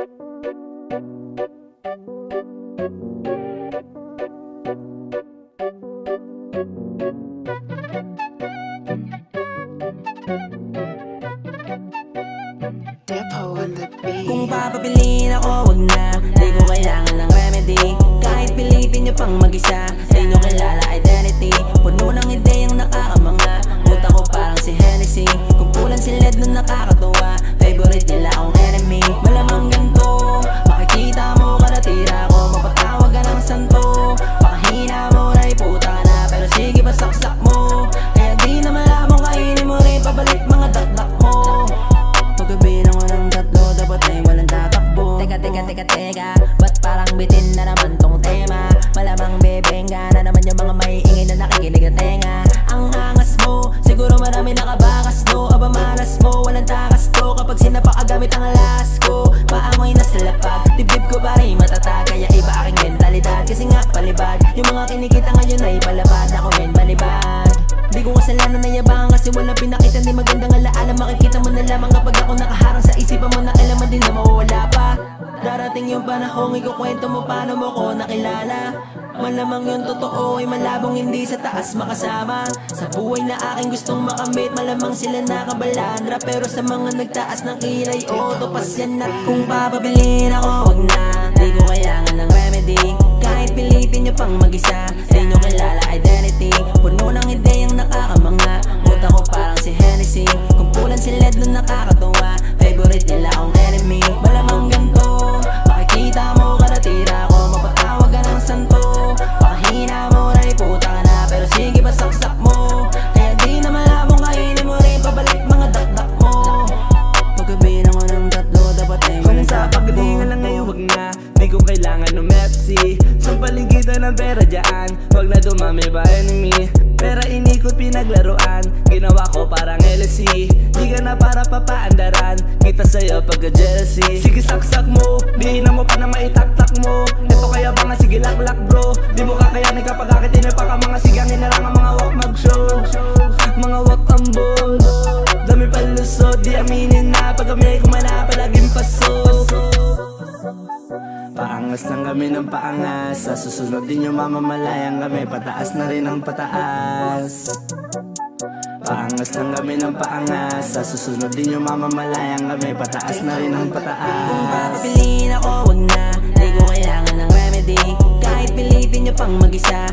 Kung papapiliin ako, wag na. Di ko kailangan ng remedy. Kahit pilitin nyo pang mag-isa, di nyo kilala identity. Puno ng ideyang nakakamanga. Utak ko parang si Hennessy. Kumpulan si LED na nakakatuwa. Favorite nila akong enemy. Malamang ganito, makikita mo karatira ko. Mapatawag ka ng santo. Pakahina mo na iputa na, pero sige pa saksak mo. Kaya di na malamang kainin mo rin. Pabalik mga dakdak mo. Pagkabilang ko ng tatlo, dapat ay walang tatakbo. Teka, ba't parang bitin na naman tong tema? Malamang bebenga na naman yung mga maiingay na nakikinig na tenga. Ang angas mo, siguro marami nakabakas no. Aba malas mo, walang takas to. Kapag sinapakagamit ang alas ko, paamoy na sa lapag. Dibdib ko pa rin matatag, kaya iba aking mentalidad. Kasi nga palibad, yung mga kinikita ngayon ay palabad. Ako men balibad. Di ko kasalanan na yabangan kasi walang pinakita. Di magandang alaala, makikita mo na lamang kapag ako nakaharang sa isipan mo na kailanman din na mawawala pa. Darating yung panahong ikukwento mo paano mo ko nakilala. Malamang yung totoo ay malabong hindi sa taas makasama. Sa buhay na aking gustong makamit, malamang sila nakabalandra. Pero sa mga nagtaas ng kilay, topas yan. At kung papabilin ako, wag na. Di ko kailangan ng remedy. Kahit pilitin nyo pang mag-isa, di nyo kilala identity. Puno ng ideyang nakakamanga. Utak ko parang si Hennessy. Kumpulan si LED na nakakatuwa. Favorite nila akong enemy. Malamang ganito, makikita mo karatira ko. Mapatawag ka ng santo. Pakahina mo na iputa ka na, pero sige pa saksak mo. Kaya di na malabong kainin mo rin. Pabalik mga dakdak mo. Pagkabilang ko ng tatlo, dapat ay walang sa pagkalingan lang ngayon, wag na. Di ko kailangan ng Pepsi. Sa paligitan ng pera dyan, wag na dumami ba enemy. Pera inikot pinaglaruan, ginawa ko parang LSC. Di ka na para papaandaran, kita sa'yo pagka-jealousy. Sige saksak mo, di na mo pa na maitaktak mo. Ito kaya ba nga sige laklak bro. Di mo kakayanin kapag akitin pa ka mga sigangin na lang ang mga walk mag-show. Mga walk ambol, dami palusot, di aminin na. Pag kami kumala palaging paso. Paangas lang kami ng paangas. Sa susunod din yung mamamalayang kami. Pataas na rin ang pataas. Paangas lang kami ng paangas. Sa susunod din yung mamamalayang kami. Pataas na rin ang pataas. Kung papapiliin ako, wag na. Di ko kailangan ng remedy. Kahit pilitin nyo pang mag-isa,